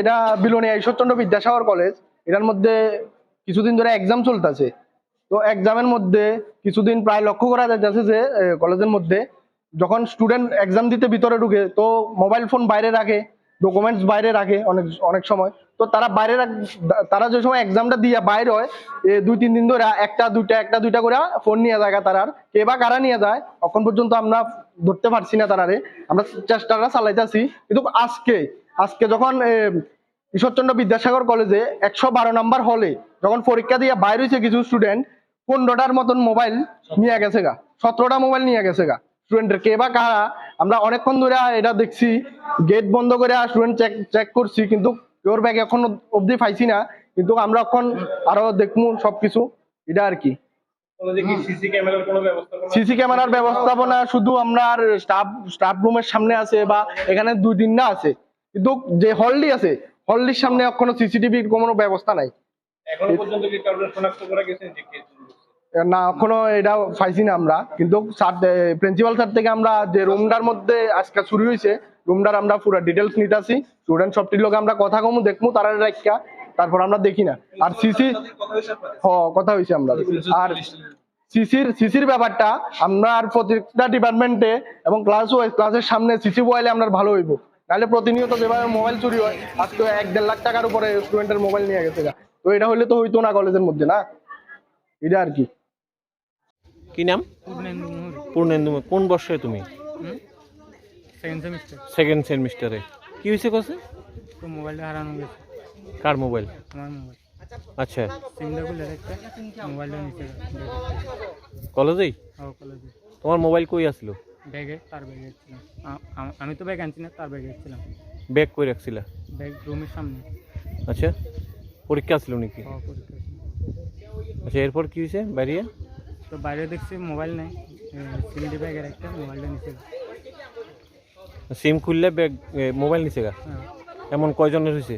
এটা বেলোনিয়া ঈশ্বরচন্দ্র বিদ্যাসাগর কলেজ। এটার মধ্যে কিছুদিন ধরে এক্সাম চলতেছে। তো এক্সামের মধ্যে কিছুদিন প্রায় লক্ষ্য করা যাচ্ছে যে কলেজের মধ্যে যখন স্টুডেন্ট এক্সাম দিতে ভিতরে ঢুকে তো মোবাইল ফোন বাইরে রাখে, ডকুমেন্টস বাইরে রাখে অনেক অনেক সময়। তো তারা যে সময় এক্সামটা দিয়ে বাইরে হয় 2-3 দিন ধরে একটা দুইটা করে ফোন নিয়ে যায় তারা। কে বা কারা নিয়ে যায় এখন পর্যন্ত আমরা ধরতে পারছি না তারারে। আমরা চেষ্টাটা চালাইতেছি। কিন্তু আজকে যখন ঈশ্বরচন্দ্র বিদ্যাসাগর কলেজে 112 নম্বর হলে যখন পরীক্ষা দিয়ে বাইরে হয়েছে কিছু স্টুডেন্ট 15টার মতন মোবাইল নিয়ে গেছে গা, 17টা মোবাইল নিয়ে গেছে গা স্টুডেন্টের। কে বা কারা আমরা অনেকক্ষণ ধরে এটা দেখছি, গেট বন্ধ করে স্টুডেন্ট চেক করছি, কিন্তু ওর ব্যাগ এখন অবধি পাইছি না। কিন্তু আমরা এখন আরো দেখবো সবকিছু। এটা আর কি সিসি ক্যামেরার ব্যবস্থাপনা শুধু আমরা স্টাফ রুমের সামনে আছে বা এখানে 2-3টা আছে, কিন্তু যে হলটি আছে হলটির সামনে কোনো সিসিটিভির কোনো ব্যবস্থা নাই। এখনো পর্যন্ত কি কাউকে শনাক্ত করা গেছে যে কে না, এখনো এটা পাইছি না আমরা। কিন্তু প্রিন্সিপাল স্যার থেকে আমরা যে রুমটার মধ্যে আজকে শুরু হয়েছে রুমটার আমরা পুরো ডিটেলস নিতেছি। স্টুডেন্ট সবটির লোক আমরা কথা কমু দেখবো তারা রাখা, তারপর আমরা দেখি না। আর কথা হয়েছে আমরা। আর সিসির ব্যাপারটা আমরা আর প্রত্যেকটা ডিপার্টমেন্টে এবং ক্লাসের সামনে সিসি বয়ালে আমরা ভালো হইব। নাহলে প্রতিনিয়ত যেভাবে মোবাইল চুরি হয়, আজকে 1-1.5 লাখ টাকার উপরে স্টুডেন্টের মোবাইল নিয়ে গেছে। তো এটা হলে তো হইতো না কলেজের মধ্যে, না? এটা আর কি। কি নাম? পূর্ণেন্দু। কোন বর্ষে তুমি? সেকেন্ড সেমিস্টারে। কি হয়েছে কাছে? তো মোবাইলটা হারানো গেছে। কার মোবাইল? আমার মোবাইল। আচ্ছা, সিমটা খুলে রাখতে মোবাইলটা নিচে কলেজেই? হ্যাঁ, কলেজে। তোমার মোবাইল কই আসলো? ব্যাগে, তার ব্যাগে ছিলাম। আমি তো ব্যাগ আনছি না, তার ব্যাগে ছিলাম। ব্যাগ কই রাখছিলা? ব্যাগ রুমের সামনে। আচ্ছা, পরীক্ষা আসলো নাকি? হ্যাঁ, পরীক্ষা। আচ্ছা, এরপর কি হয়েছে বাইরে? তো বাইরে দেখছি মোবাইল নেই, সিমটি ব্যাগের একটা, মোবাইলটা নিচে। সিম খুললে ব্যাগ মোবাইল নিচে গা? হ্যাঁ। এমন কয়জনের হয়েছে?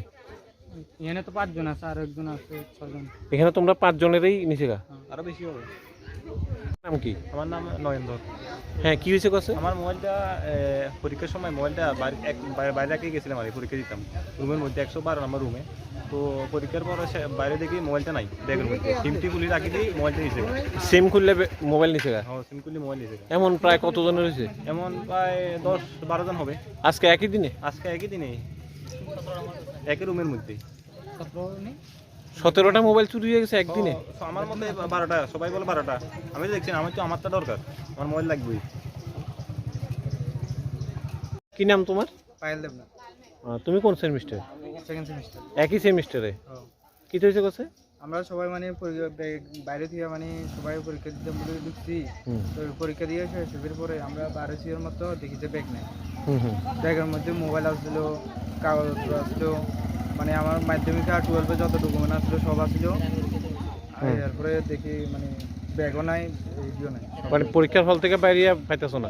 এখানে তো 5 জন আছে, আর একজন আছে 6 জন। এখানে তোমরা 5 জনেরই নিচে গা? আরো বেশি হবে। নাম কি? আমার নাম নয়নদর। হ্যাঁ, কি হয়েছে কাছে? আমার মোবাইলটা পরীক্ষার সময় মোবাইলটা বাইরে রেখে গেছিলাম আর পরীক্ষা দিতাম রুমের মধ্যে 112 নম্বর রুমে। তো পরীক্ষার পর বাইরে দেখি মোবাইলটা নাই ব্যাগের মধ্যে। সিমটি খুলে রাখি দিই, মোবাইলটা নিচে। সিম খুললে মোবাইল নিচে গা? হ্যাঁ, সিম খুললে মোবাইল নিচে। এমন প্রায় কতজনের হয়েছে? এমন প্রায় 10-12 জন হবে। আজকে একই দিনে? আজকে একই দিনে একই রুমের মধ্যে 17টা মোবাইল চুরি হয়ে গেছে একদিনে? আমার মধ্যে 12টা, সবাই বলে 12টা। আমি দেখছি আমারটা দরকার, আমার মোবাইল লাগবেই। কি নাম তোমার? পাইল দেব না। তুমি কোন সেমিস্টার? Second semester. একই সেমিস্টারে? কি হয়েছে কাছে? আমরা সবাই মানে বাইরে থেকে মানে সবাই পরীক্ষা দিতে বলে ঢুকছি। তো পরীক্ষা দিয়ে শেষের পরে আমরা 12 মতো দেখি যে ব্যাগ নেই। ব্যাগের মধ্যে মোবাইল আসছিল, কাগজপত্র আসছিল, মানে আমার মাধ্যমিক আর 12-এ যত ডকুমেন্ট আসছিল সব আসছিল। এরপরে দেখি মানে ব্যাগও নাই, রেডিও নাই। মানে পরীক্ষার হল থেকে বাইরে পাইতেছো না?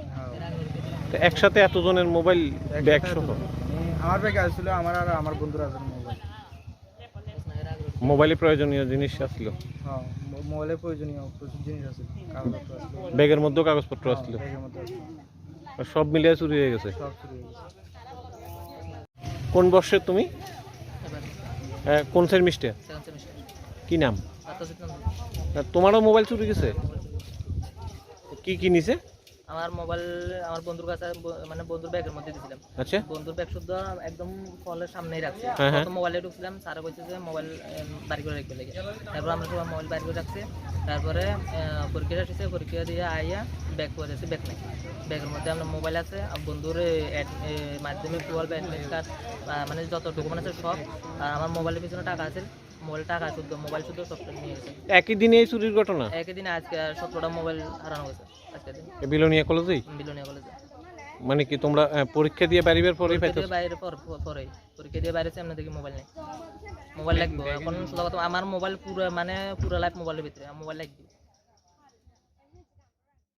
একসাথে এতজনের মোবাইল ব্যাগ সহ? আমার ব্যাগে আসছিল, আমার আর আমার বন্ধুরা আসছিল মোবাইল। মোবাইলে প্রয়োজনীয় জিনিস আসছিল? হ্যাঁ, মোবাইলে প্রয়োজনীয় প্রচুর জিনিস আছে, কাগজপত্র আসছিল। ব্যাগের মধ্যেও কাগজপত্র আসছিল? ব্যাগের মধ্যে সব মিলিয়ে চুরি হয়ে গেছে? সব চুরি হয়ে গেছে। কোন বর্ষে তুমি? কোন সেমিস্টার? কি নাম? তোমারও মোবাইল চুরি গেছে? কি কি নিছে? আমার মোবাইল আমার বন্ধুর কাছে মানে বন্ধুর ব্যাগের মধ্যে দিয়েছিলাম। আচ্ছা বন্ধুর ব্যাগ শুদ্ধ একদম কলের সামনেই রাখছি। হ্যাঁ, হ্যাঁ। প্রথম মোবাইলে ঢুকছিলাম, স্যারে বলছে যে মোবাইল বাড়ি করে রাখতে লেগে। তারপর আমরা সবাই মোবাইল বাড়ি করে রাখছি। তারপরে পরীক্ষা এসেছে, পরীক্ষা দিয়ে আইয়া ব্যাগ করেছে, ব্যাগ নেই। ব্যাগের মধ্যে আমরা মোবাইল আছে, বন্ধুর মাধ্যমে টুয়েলভ অ্যাডমিট কার্ড মানে যত ডকুমেন্ট আছে সব, আর আমার মোবাইলের পিছনে টাকা আছে, মোবাইল টাকা শুদ্ধ, মোবাইল শুদ্ধ সব নিয়ে গেছে। একই দিনে এই চুরির ঘটনা একই দিনে আজকে 17টা মোবাইল হারানো গেছে আজকের দিন এই বিলোনিয়া কলেজেই? বিলোনিয়া কলেজে। মানে কি তোমরা পরীক্ষা দিয়ে বাড়ি বের পরেই পাইতেছো? বাইরে পরেই পরীক্ষা দিয়ে বাইরে আমরা দেখি মোবাইল নেই। মোবাইল লাগবে এখন, শুধু কথা আমার মোবাইল পুরো মানে পুরো লাইফ মোবাইলের ভিতরে, মোবাইল লাগবে।